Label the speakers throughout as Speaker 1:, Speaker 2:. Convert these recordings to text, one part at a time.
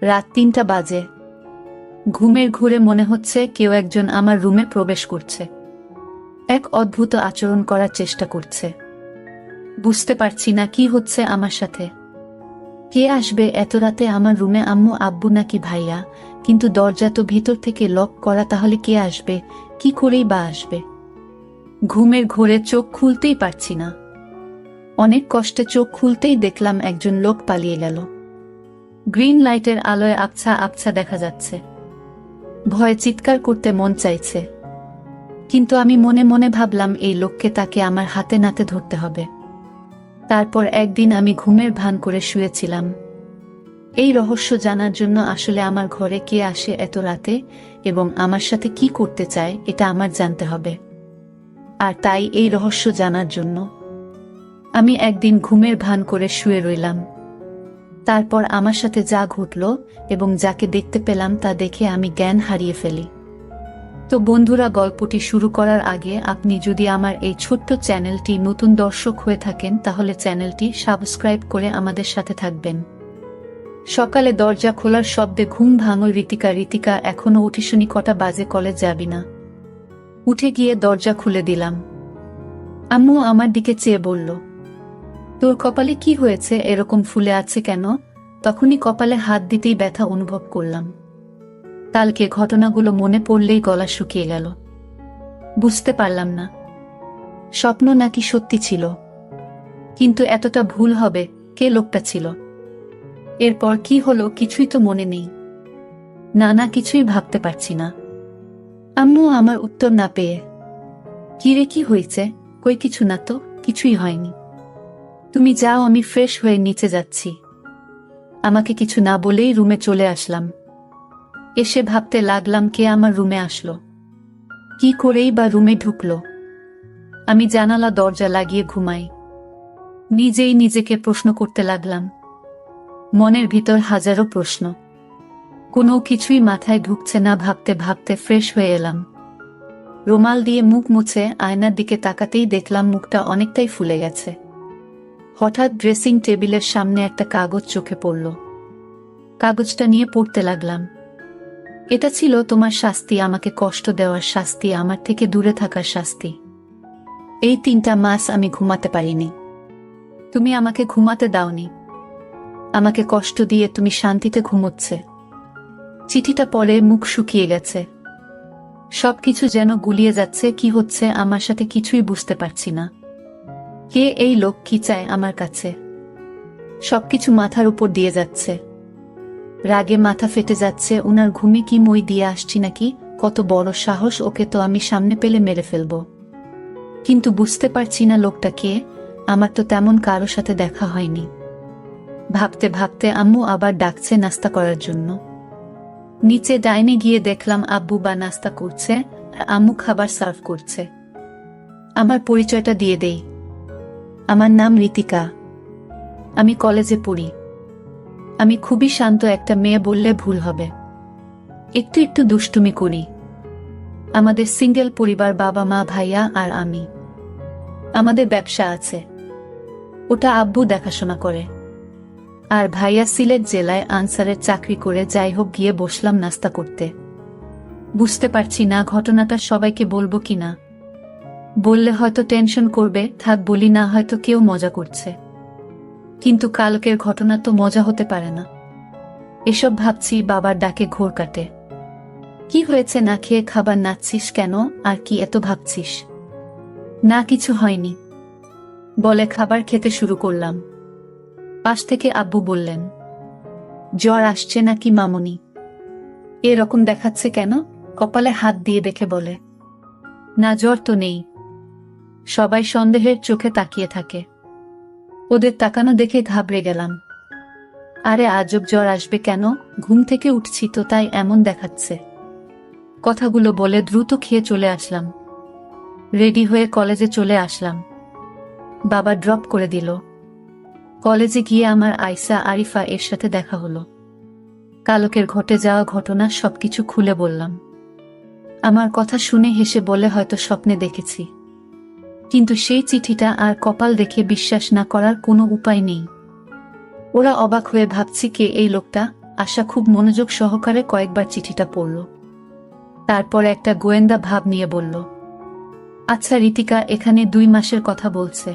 Speaker 1: রাত ৩টা বাজে। ঘুমের ঘোরে মনে হচ্ছে কেউ একজন আমার রুমে প্রবেশ করছে, এক অদ্ভুত আচরণ করার চেষ্টা করছে। বুঝতে পারছি না কি হচ্ছে আমার সাথে। কে আসবে এত রাতে আমার রুমে? আম্মু, আব্বু নাকি ভাইয়া? কিন্তু দরজা তো ভিতর থেকে লক করা, তাহলে কে আসবে? কি করেই বা আসবে? ঘুমের ঘোরে চোখ খুলতেই পারছি না। অনেক কষ্টে চোখ খুলতেই দেখলাম একজন লোক পালিয়ে গেল। গ্রিন লাইটের আলোয় আবছা আবছা দেখা যাচ্ছে। ভয়ে চিৎকার করতে মন চাইছে, কিন্তু আমি মনে মনে ভাবলাম এই লোককে তাকে আমার হাতে নাতে ধরতে হবে। তারপর একদিন আমি ঘুমের ভান করে শুয়েছিলাম এই রহস্য জানার জন্য। আসলে আমার ঘরে কে আসে এত রাতে এবং আমার সাথে কি করতে চায়, এটা আমার জানতে হবে। আর তাই এই রহস্য জানার জন্য আমি একদিন ঘুমের ভান করে শুয়ে রইলাম। তারপর আমার সাথে যা ঘটল এবং যাকে দেখতে পেলাম তা দেখে আমি জ্ঞান হারিয়ে ফেলি। তো বন্ধুরা, গল্পটি শুরু করার আগে আপনি যদি আমার এই ছোট্ট চ্যানেলটি নতুন দর্শক হয়ে থাকেন তাহলে চ্যানেলটি সাবস্ক্রাইব করে আমাদের সাথে থাকবেন। সকালে দরজা খোলার শব্দে ঘুম ভাঙল ঋতিকা এখনো উঠিসনি? কটা বাজে? কলেজ যাবি না? উঠে গিয়ে দরজা খুলে দিলাম। আম্মু আমার দিকে চেয়ে বলল, তোর কপালে কি হয়েছে? এরকম ফুলে আছে কেন? তখনই কপালে হাত দিতেই ব্যথা অনুভব করলাম। কালকে ঘটনাগুলো মনে পড়লেই গলা শুকিয়ে গেল। বুঝতে পারলাম না স্বপ্ন নাকি সত্যি ছিল, কিন্তু এতটা ভুল হবে? কে লোকটা ছিল? এরপর কি হলো কিছুই তো মনে নেই। না, কিছুই ভাবতে পারছি না। আম্মু আমার উত্তর না পেয়ে, কি রে, কি হয়েছে? কই কিছু না তো, কিছুই হয়নি। তুমি যাও, আমি ফ্রেশ হয়ে নিচে যাচ্ছি। আমাকে কিছু না বলেই রুমে চলে আসলাম। এসে ভাবতে লাগলাম কে আমার রুমে আসলো, কি করেই বা রুমে ঢুকলো। আমি জানালা দরজা লাগিয়ে ঘুমাই। নিজেই নিজেকে প্রশ্ন করতে লাগলাম। মনের ভিতর হাজারো প্রশ্ন, কোনো কিছুই মাথায় ঢুকছে না। ভাবতে ভাবতে ফ্রেশ হয়ে এলাম। রুমাল দিয়ে মুখ মুছে আয়নার দিকে তাকাতেই দেখলাম মুখটা অনেকটাই ফুলে গেছে। হঠাৎ ড্রেসিং টেবিলের সামনে একটা কাগজ চোখে পড়ল। কাগজটা নিয়ে পড়তে লাগলাম। এটা ছিল তোমার শাস্তি, আমাকে কষ্ট দেওয়ার শাস্তি, আমার থেকে দূরে থাকার শাস্তি। এই 3টা মাস আমি ঘুমাতে পারিনি। তুমি আমাকে ঘুমাতে দাওনি। আমাকে কষ্ট দিয়ে তুমি শান্তিতে ঘুমোচ্ছে। চিঠিটা পড়ে মুখ শুকিয়ে গেছে। সবকিছু যেন গুলিয়ে যাচ্ছে। কি হচ্ছে আমার সাথে কিছুই বুঝতে পারছি না। কে এই লোক? কি চায় আমার কাছে? সবকিছু মাথার উপর দিয়ে যাচ্ছে। রাগে মাথা ফেটে যাচ্ছে। উনার ঘুমে কি মই দিয়ে আসছি নাকি? কত বড় সাহস! ওকে তো আমি সামনে পেলে মেরে ফেলব। কিন্তু বুঝতে পারছি না লোকটা কে। আমার তো তেমন কারো সাথে দেখা হয়নি। ভাবতে ভাবতে আম্মু আবার ডাকছে নাস্তা করার জন্য। নিচে ডাইনে গিয়ে দেখলাম আব্বু বা নাস্তা করছে আর আম্মু খাবার সার্ভ করছে। আমার পরিচয়টা দিয়ে দেই। আমার নাম ঋতিকা। আমি কলেজে পড়ি। আমি খুবই শান্ত একটা মেয়ে বললে ভুল হবে। একটু একটু দুষ্টুমি করি। আমাদের সিঙ্গেল পরিবার, বাবা মা, ভাইয়া আর আমি। আমাদের ব্যবসা আছে, ওটা আব্বু দেখাশোনা করে। আর ভাইয়া সিলেট জেলায় আনসারের চাকরি করে। যাই হোক, গিয়ে বসলাম নাস্তা করতে। বুঝতে পারছি না ঘটনাটা সবাইকে বলবো কিনা। বললে হয়তো টেনশন করবে, থাক বলি না, হয়তো কেউ মজা করছে। কিন্তু কালকের ঘটনা তো মজা হতে পারে না। এসব ভাবছি, বাবার ডাকে ঘোর কাটে। কি হয়েছে? না খেয়ে খাবার নাচ্ছিস কেন? আর কি এত ভাবছিস? না, কিছু হয়নি বলে খাবার খেতে শুরু করলাম। পাশ থেকে আব্বু বললেন, জ্বর আসছে নাকি মামুনি? এরকম দেখাচ্ছে কেন? কপালে হাত দিয়ে দেখে বলে, না, জ্বর তো নেই। সবাই সন্দেহের চোখে তাকিয়ে থাকে। ওদের তাকানো দেখে ঘাবড়ে গেলাম। আরে আজব, জ্বর আসবে কেন? ঘুম থেকে উঠছি তো, তাই এমন দেখাচ্ছে। কথাগুলো বলে দ্রুত খেয়ে চলে আসলাম। রেডি হয়ে কলেজে চলে আসলাম। বাবা ড্রপ করে দিল। কলেজে গিয়ে আমার আয়সা আরিফা এর সাথে দেখা হলো। কালকের ঘটে যাওয়া ঘটনা সবকিছু খুলে বললাম। আমার কথা শুনে হেসে বলে, হয়তো স্বপ্নে দেখেছি। কিন্তু সেই চিঠিটা আর কপাল দেখে বিশ্বাস না করার কোনো উপায় নেই। ওরা অবাক হয়ে ভাবছি কে এই লোকটা, আশা খুব মনোযোগ সহকারে কয়েকবার চিঠিটা পড়ল। তারপর একটা গোয়েন্দা ভাব নিয়ে বলল, আচ্ছা রিতিকা, এখানে 2 মাসের কথা বলছে,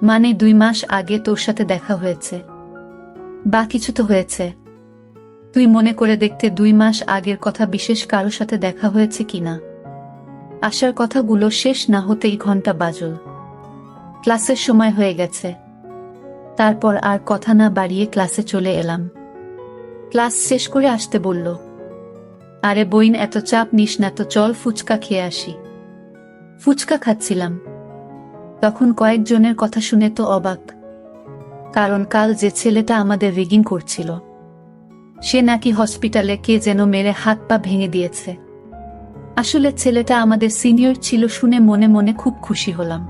Speaker 1: মানে 2 মাস আগে তোর সাথে দেখা হয়েছে বা কিছু তো হয়েছে? তুই মনে করে দেখতে 2 মাস আগের কথা বিশেষ কারো সাথে দেখা হয়েছে কিনা। আশার কথাগুলো শেষ না হতেই ঘন্টা বাজল। ক্লাসের সময় হয়ে গেছে। তারপর আর কথা না বাড়িয়ে ক্লাসে চলে এলাম। ক্লাস শেষ করে আসতে বলল, আরে বইন, এত চাপ নিস না তো, চল ফুচকা খেয়ে আসি। ফুচকা খাচ্ছিলাম, তখন কয়েকজনের কথা শুনে তো অবাক। কারণ কাল যে ছেলেটা আমাদের রিগিং করছিল, সে নাকি হসপিটালে কে যেন মেরে হাত পা ভেঙে দিয়েছে। আসলে ছেলেটা আমাদের সিনিয়র ছিল শুনে মনে মনে খুব খুশি হলাম।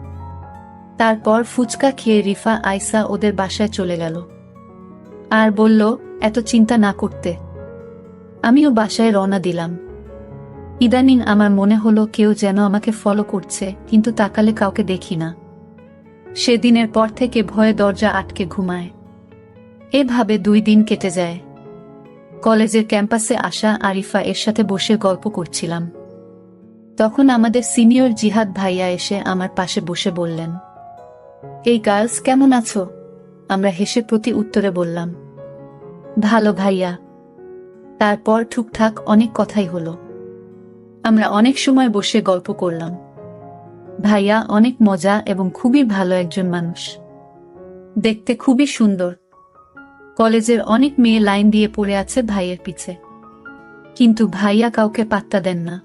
Speaker 1: তারপর ফুচকা খেয়ে রিফা আয়সা ওদের বাসায় চলে গেল আর বলল এত চিন্তা না করতে। আমিও বাসায় রওনা দিলাম। ইদানিং আমার মনে হলো কেউ যেন আমাকে ফলো করছে, কিন্তু তাকালে কাউকে দেখি না। সেদিনের পর থেকে ভয়ে দরজা আটকে ঘুমায়। এভাবে 2 দিন কেটে যায়। কলেজের ক্যাম্পাসে আসা আরিফা এর সাথে বসে গল্প করছিলাম। তখন আমাদের সিনিয়র জিহাদ ভাইয়া এসে আমার পাশে বসে বললেন, এই গার্লস কেমন আছো? আমরা হেসে প্রতি উত্তরে বললাম, ভালো ভাইয়া। তারপর টুকটাক অনেক কথাই হলো। আমরা অনেক সময় বসে গল্প করলাম। ভাইয়া অনেক মজা এবং খুবই ভালো একজন মানুষ, দেখতে খুবই সুন্দর। কলেজের অনেক মেয়ে লাইন দিয়ে পড়ে আছে ভাইয়ের পিছে, কিন্তু ভাইয়া কাউকে পাত্তা দেন না।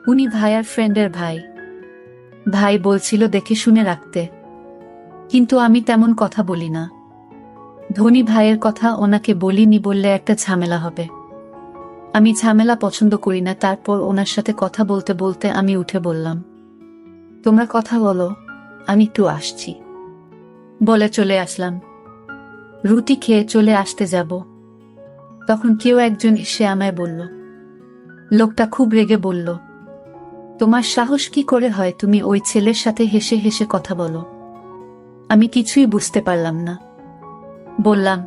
Speaker 1: উনি ভাইয়ার ফ্রেন্ডের ভাই। ভাই বলছিল দেখে শুনে রাখতে, কিন্তু আমি তেমন কথা বলি না। ধনী ভাইয়ের কথা ওনাকে বলিনি বললে একটা ঝামেলা হবে। আমি ঝামেলা পছন্দ করি না। তারপর ওনার সাথে কথা বলতে বলতে আমি উঠে বললাম, তোমরা কথা বলো, আমি একটু আসছি। বলে চলে আসলাম। রুটি খেয়ে চলে আসতে যাব, তখন কেউ একজন এসে আমায় বলল। লোকটা খুব রেগে বলল, তোমার সাহস কি করে হয় তুমি ওই ছেলের সাথে হেসে হেসে কথা বলো? আমি কিছুই বুঝতে পারলাম না। বললাম,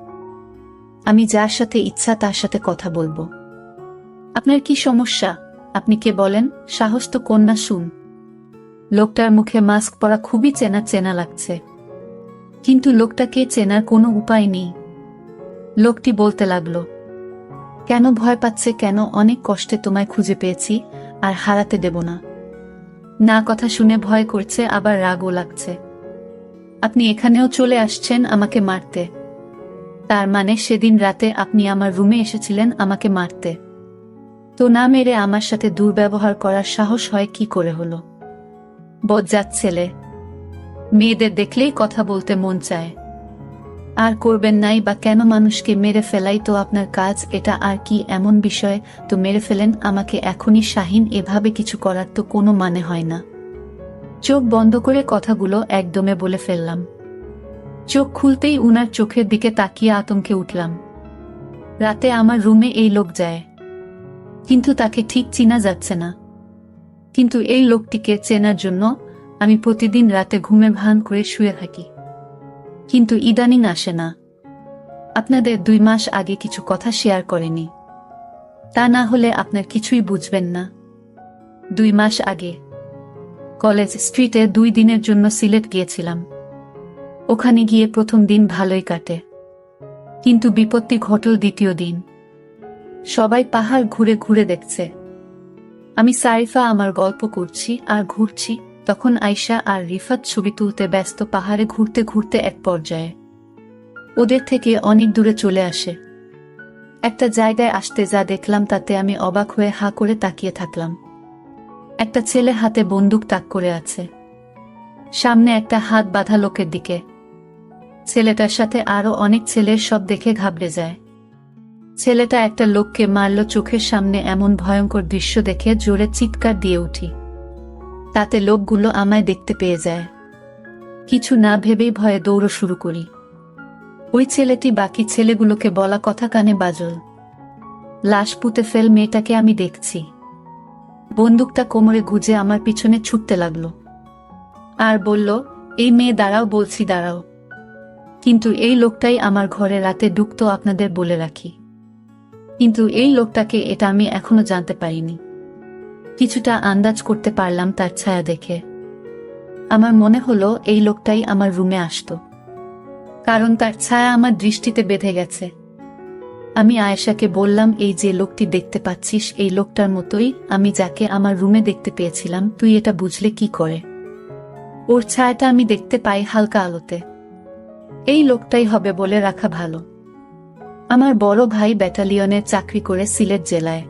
Speaker 1: আমি যার সাথে ইচ্ছা তার সাথে কথা বলবো। আপনার কি সমস্যা? আপনি কে বলেন? সাহস তো কন্যা শুন। লোকটার মুখে মাস্ক পরা খুবই চেনা চেনা লাগছে, কিন্তু লোকটাকে চেনার কোনো উপায় নেই। লোকটি বলতে লাগলো, কেন ভয় পাচ্ছে কেন? অনেক কষ্টে তোমায় খুঁজে পেয়েছি, আর হারাতে দেব না। না, কথা শুনে ভয় করছে, আবার রাগও লাগছে। আপনি এখানেও চলে আসছেন আমাকে মারতে। তার মানে সেদিন রাতে আপনি আমার রুমে এসেছিলেন আমাকে মারতে। তো না মেরে আমার সাথে দুর্ব্যবহার করার সাহস হয় কি করে হলো? বজ্জাত ছেলে। মেয়েদের দেখলেই কথা বলতে মন চায়। আর করবেন নাই বা কেন? মানুষকে মেরে ফেলাই তো আপনার কাজ, এটা আর কি এমন বিষয়? তো মেরে ফেলেন আমাকে এখনই। শাহিন, এভাবে কিছু করার তো কোনো মানে হয় না। চোখ বন্ধ করে কথাগুলো একদমে বলে ফেললাম। চোখ খুলতেই উনার চোখের দিকে তাকিয়ে আতঙ্কে উঠলাম। রাতে আমার রুমে এই লোক যায়, কিন্তু তাকে ঠিক চিনা যাচ্ছে না। কিন্তু এই লোকটিকে চেনার জন্য আমি প্রতিদিন রাতে ঘুমে ভান করে শুয়ে থাকি, কিন্তু ইদানিং আসে না। আপনাদের 2 মাস আগে কিছু কথা শেয়ার করেনি, তা না হলে আপনার কিছুই বুঝবেন না। 2 মাস আগে কলেজ স্ট্রিটে 2 দিনের জন্য সিলেট গিয়েছিলাম। ওখানে গিয়ে প্রথম দিন ভালোই কাটে, কিন্তু বিপত্তি ঘটল দ্বিতীয় দিন। সবাই পাহাড় ঘুরে ঘুরে দেখছে, আমি সারিফা আমার গল্প করছি আর ঘুরছি। তখন আয়শা আর রিফাত ছবি তুলতে ব্যস্ত। পাহাড়ে ঘুরতে ঘুরতে এক পর্যায়ে ওদের থেকে অনেক দূরে চলে আসে। একটা জায়গায় আসতে যা দেখলাম তাতে আমি অবাক হয়ে হা করে তাকিয়ে থাকলাম। একটা ছেলে হাতে বন্দুক তাক করে আছে, সামনে একটা হাত বাঁধা লোকের দিকে। ছেলেটার সাথে আরো অনেক ছেলের, সব দেখে ঘাবড়ে যায়। ছেলেটা একটা লোককে মারল চোখের সামনে। এমন ভয়ঙ্কর দৃশ্য দেখে জোরে চিৎকার দিয়ে উঠি। তাতে লোকগুলো আমায় দেখতে পেয়ে যায়। কিছু না ভেবেই ভয়ে দৌড় শুরু করি। ওই ছেলেটি বাকি ছেলেগুলোকে বলা কথা কানে বাজল, লাশ পুঁতে ফেল মেয়েটাকে আমি দেখছি। বন্দুকটা কোমরে গুজে আমার পিছনে ছুটতে লাগলো আর বলল, এই মেয়ে দাঁড়াও বলছি, দাঁড়াও। কিন্তু এই লোকটাই আমার ঘরে রাতে ঢুকতো, আপনাদের বলে রাখি। কিন্তু এই লোকটাকে এটা আমি এখনো জানতে পারিনি। কিছুটা আন্দাজ করতে পারলাম তার ছায়া দেখে। আমার মনে হলো এই লোকটাই আমার রুমে আসতো, কারণ তার ছায়া আমার দৃষ্টিতে বেঁধে গেছে। আমি আয়েশাকে বললাম, এই যে লোকটি দেখতে পাচ্ছিস, এই লোকটার মতোই আমি যাকে আমার রুমে দেখতে পেয়েছিলাম। তুই এটা বুঝলে কি করে? ওর ছায়াটা আমি দেখতে পাই হালকা আলোতে। এই লোকটাই হবে বলে রাখা ভালো। আমার বড় ভাই ব্যাটালিয়নে চাকরি করে সিলেট জেলায়।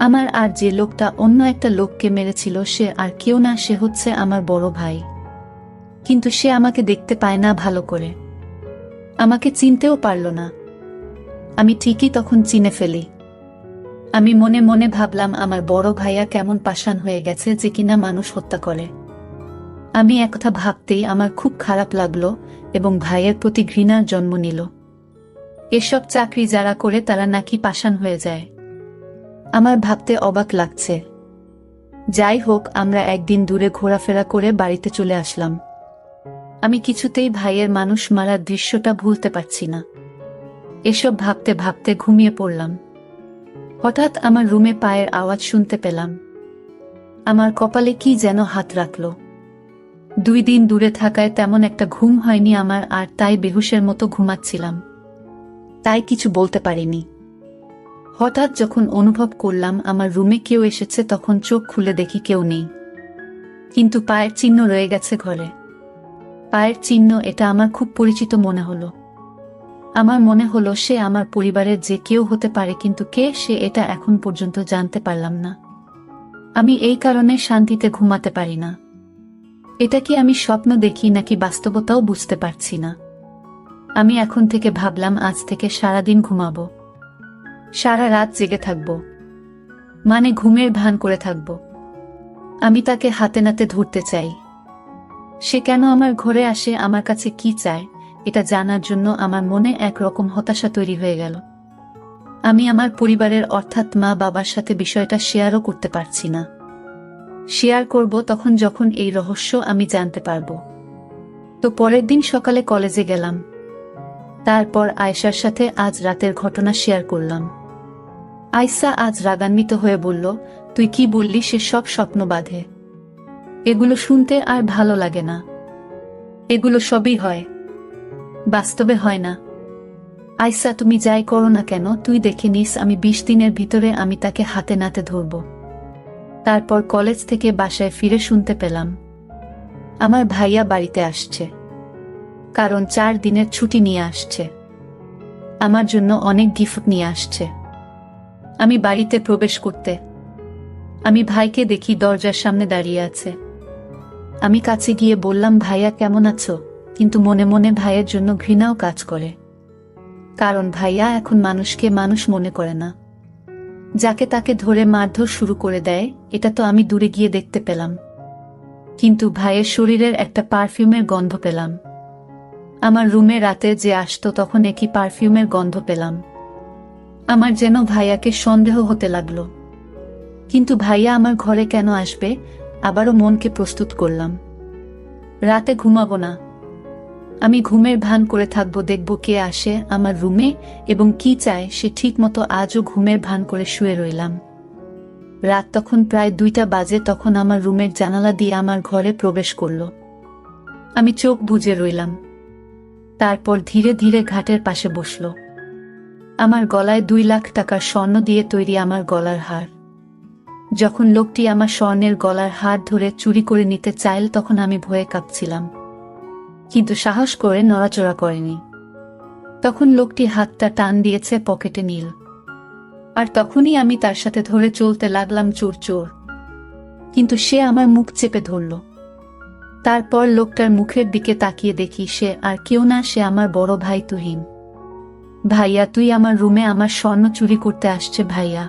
Speaker 1: আমার আর যে লোকটা অন্য একটা লোককে মেরেছিল সে আর কেউ না, সে হচ্ছে আমার বড় ভাই। কিন্তু সে আমাকে দেখতে পায় না ভালো করে, আমাকে চিনতেও পারল না। আমি ঠিকই তখন চিনে ফেলি। আমি মনে মনে ভাবলাম, আমার বড় ভাইয়া কেমন পাষাণ হয়ে গেছে যে কিনা মানুষ হত্যা করে। আমি একথা ভাবতেই আমার খুব খারাপ লাগলো এবং ভাইয়ের প্রতি ঘৃণার জন্ম নিল। এসব চাকরি যারা করে তারা নাকি পাষাণ হয়ে যায়। আমার ভাবতে অবাক লাগছে। যাই হোক, আমরা একদিন দূরে ঘোরাফেরা করে বাড়িতে চলে আসলাম। আমি কিছুতেই ভাইয়ের মানুষ মারার দৃশ্যটা ভুলতে পারছি না। এসব ভাবতে ভাবতে ঘুমিয়ে পড়লাম। হঠাৎ আমার রুমে পায়ের আওয়াজ শুনতে পেলাম। আমার কপালে কি যেন হাত রাখল। 2 দিন দূরে থাকায় তেমন একটা ঘুম হয়নি আমার, আর তাই বেহুশের মতো ঘুমাচ্ছিলাম, তাই কিছু বলতে পারিনি। হঠাৎ যখন অনুভব করলাম আমার রুমে কেউ এসেছে, তখন চোখ খুলে দেখি কেউ নেই, কিন্তু পায়ের চিহ্ন রয়ে গেছে ঘরে। পায়ের চিহ্ন, এটা আমার খুব পরিচিত মনে হলো। আমার মনে হলো সে আমার পরিবারের যে কেউ হতে পারে, কিন্তু কে সে এটা এখন পর্যন্ত জানতে পারলাম না। আমি এই কারণে শান্তিতে ঘুমাতে পারি না। এটা কি আমি স্বপ্ন দেখি নাকি বাস্তবতাও বুঝতে পারছি না। আমি এখন থেকে ভাবলাম, আজ থেকে সারাদিন ঘুমাবো, সারা রাত জেগে থাকবো, মানে ঘুমের ভান করে থাকবো। আমি তাকে হাতে নাতে ধরতে চাই। সে কেন আমার ঘরে আসে, আমার কাছে কি চায়, এটা জানার জন্য আমার মনে একরকম হতাশা তৈরি হয়ে গেল। আমি আমার পরিবারের অর্থাৎ মা বাবার সাথে বিষয়টা শেয়ারও করতে পারছি না। শেয়ার করব তখন যখন এই রহস্য আমি জানতে পারবো। তো পরের দিন সকালে কলেজে গেলাম। তারপর আয়েশার সাথে আজ রাতের ঘটনা শেয়ার করলাম। আয়েশা আজ রাগান্বিত হয়ে বলল, তুই কি বললি সে সব স্বপ্ন বাঁধে? এগুলো শুনতে আর ভালো লাগে না। এগুলো সবই হয়, বাস্তবে হয় না। আয়েশা, তুমি যাই করো না কেন, তুই দেখে নিস আমি 20 দিনের ভিতরে আমি তাকে হাতে নাতে ধরব। তারপর কলেজ থেকে বাসায় ফিরে শুনতে পেলাম আমার ভাইয়া বাড়িতে আসছে, কারণ 4 দিনের ছুটি নিয়ে আসছে। আমার জন্য অনেক গিফট নিয়ে আসছে। আমি বাড়িতে প্রবেশ করতে আমি ভাইকে দেখি দরজার সামনে দাঁড়িয়ে আছে। আমি কাছে গিয়ে বললাম, ভাইয়া কেমন আছো? কিন্তু মনে মনে ভাইয়ের জন্য ঘৃণাও কাজ করে, কারণ ভাইয়া এখন মানুষকে মানুষ মনে করে না, যাকে তাকে ধরে মারধর শুরু করে দেয়। এটা তো আমি দূরে গিয়ে দেখতে পেলাম। কিন্তু ভাইয়ের শরীরের একটা পারফিউমের গন্ধ পেলাম। আমার রুমে রাতে যে আসতো তখন একই পারফিউমের গন্ধ পেলাম। আমার যেন ভাইয়াকে সন্দেহ হতে লাগলো। কিন্তু ভাইয়া আমার ঘরে কেন আসবে? আবারও মনকে প্রস্তুত করলাম, রাতে ঘুমাবো না। আমি ঘুমের ভান করে থাকবো, দেখব কে আসে আমার রুমে এবং কি চায় সে। ঠিক মতো আজও ঘুমের ভান করে শুয়ে রইলাম। রাত তখন প্রায় 2টা বাজে। তখন আমার রুমের জানালা দিয়ে আমার ঘরে প্রবেশ করলো। আমি চোখ বুজে রইলাম। তারপর ধীরে ধীরে ঘাটের পাশে বসলো। আমার গলায় 2 লাখ টাকার স্বর্ণ দিয়ে তৈরি আমার গলার হার। যখন লোকটি আমার স্বর্ণের গলার হার ধরে চুরি করে নিতে চাইল তখন আমি ভয়ে কাঁপছিলাম, কিন্তু সাহস করে নড়াচড়া করেনি। তখন লোকটি হাতটা টান দিয়েছে, পকেটে নিল, আর তখনই আমি তার সাথে ধরে চলতে লাগলাম চোর চোর। কিন্তু সে আমার মুখ চেপে ধরল। তারপর লোকটার মুখের দিকে তাকিয়ে দেখি সে আর কেউ না, সে আমার বড় ভাই তুহিন। ভাইয়া, তুই আমার রুমে আমার স্বর্ণ চুরি করতে আসছে ভাইয়া।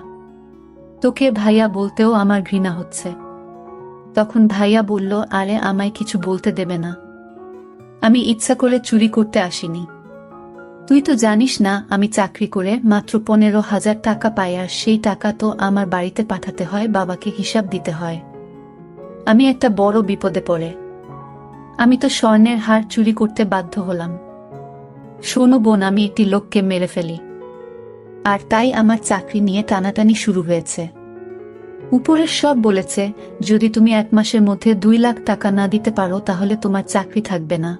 Speaker 1: তোকে ভাইয়া বলতেও আমার ঘৃণা হচ্ছে। তখন ভাইয়া বলল, আরে আমায় কিছু বলতে দেবে না, আমি ইচ্ছা করে চুরি করতে আসিনি। তুই তো জানিস না আমি চাকরি করে মাত্র 15,000 টাকা পাই, আর সেই টাকা তো আমার বাড়িতে পাঠাতে হয়, বাবাকে হিসাব দিতে হয়। আমি একটা বড় বিপদে পড়ে আমি তো স্বর্ণের হার চুরি করতে বাধ্য হলাম। শোনো বোন, আমি একটি লোককে মেরে ফেলি, আর তাই আমার চাকরি নিয়ে টানাটানি শুরু হয়েছে। উপরের সব বলেছে যদি তুমি 1 মাসের মধ্যে 2 লাখ টাকা না দিতে পারো তাহলে তোমার চাকরি থাকবে না।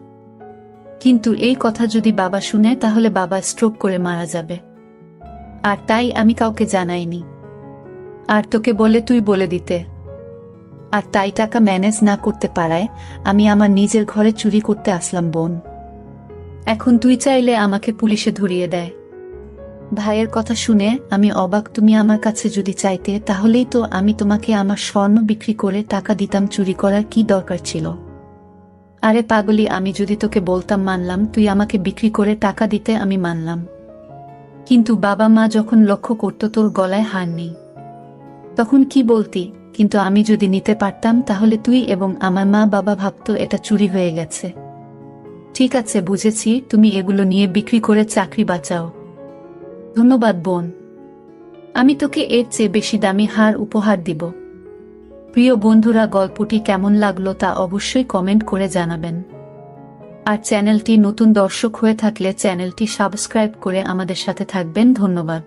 Speaker 1: কিন্তু এই কথা যদি বাবা শুনে তাহলে বাবা স্ট্রোক করে মারা যাবে। আর তাই আমি কাউকে জানাইনি। আর তোকে বলে তুই বলে দিতে। আর তাই টাকা ম্যানেজ না করতে পারায় আমি আমার নিজের ঘরে চুরি করতে আসলাম বোন। এখন তুই চাইলে আমাকে পুলিশে ধরিয়ে দেয়। ভাইয়ের কথা শুনে আমি অবাক। তুমি আমার কাছে যদি চাইতে তাহলেই তো আমি তোমাকে আমার স্বর্ণ বিক্রি করে টাকা দিতাম, চুরি করার কি দরকার ছিল? আরে পাগলি, আমি যদি তোকে বলতাম মানলাম, তুই আমাকে বিক্রি করে টাকা দিতে আমি মানলাম। কিন্তু বাবা মা যখন লক্ষ্য করতো তোর গলায় হার নেই, তখন কি বলতি? কিন্তু আমি যদি নিতে পারতাম তাহলে তুই এবং আমার মা বাবা ভাবতো এটা চুরি হয়ে গেছে। ঠিক আছে, বুঝেছি, তুমি এগুলো নিয়ে বিক্রি করে চাকরি বাঁচাও। ধন্যবাদ বোন, আমি তোকে এর চেয়ে বেশি দামি হার উপহার দিব। প্রিয় বন্ধুরা, গল্পটি কেমন লাগলো তা অবশ্যই কমেন্ট করে জানাবেন। আর চ্যানেলটি নতুন দর্শক হয়ে থাকলে চ্যানেলটি সাবস্ক্রাইব করে আমাদের সাথে থাকবেন। ধন্যবাদ।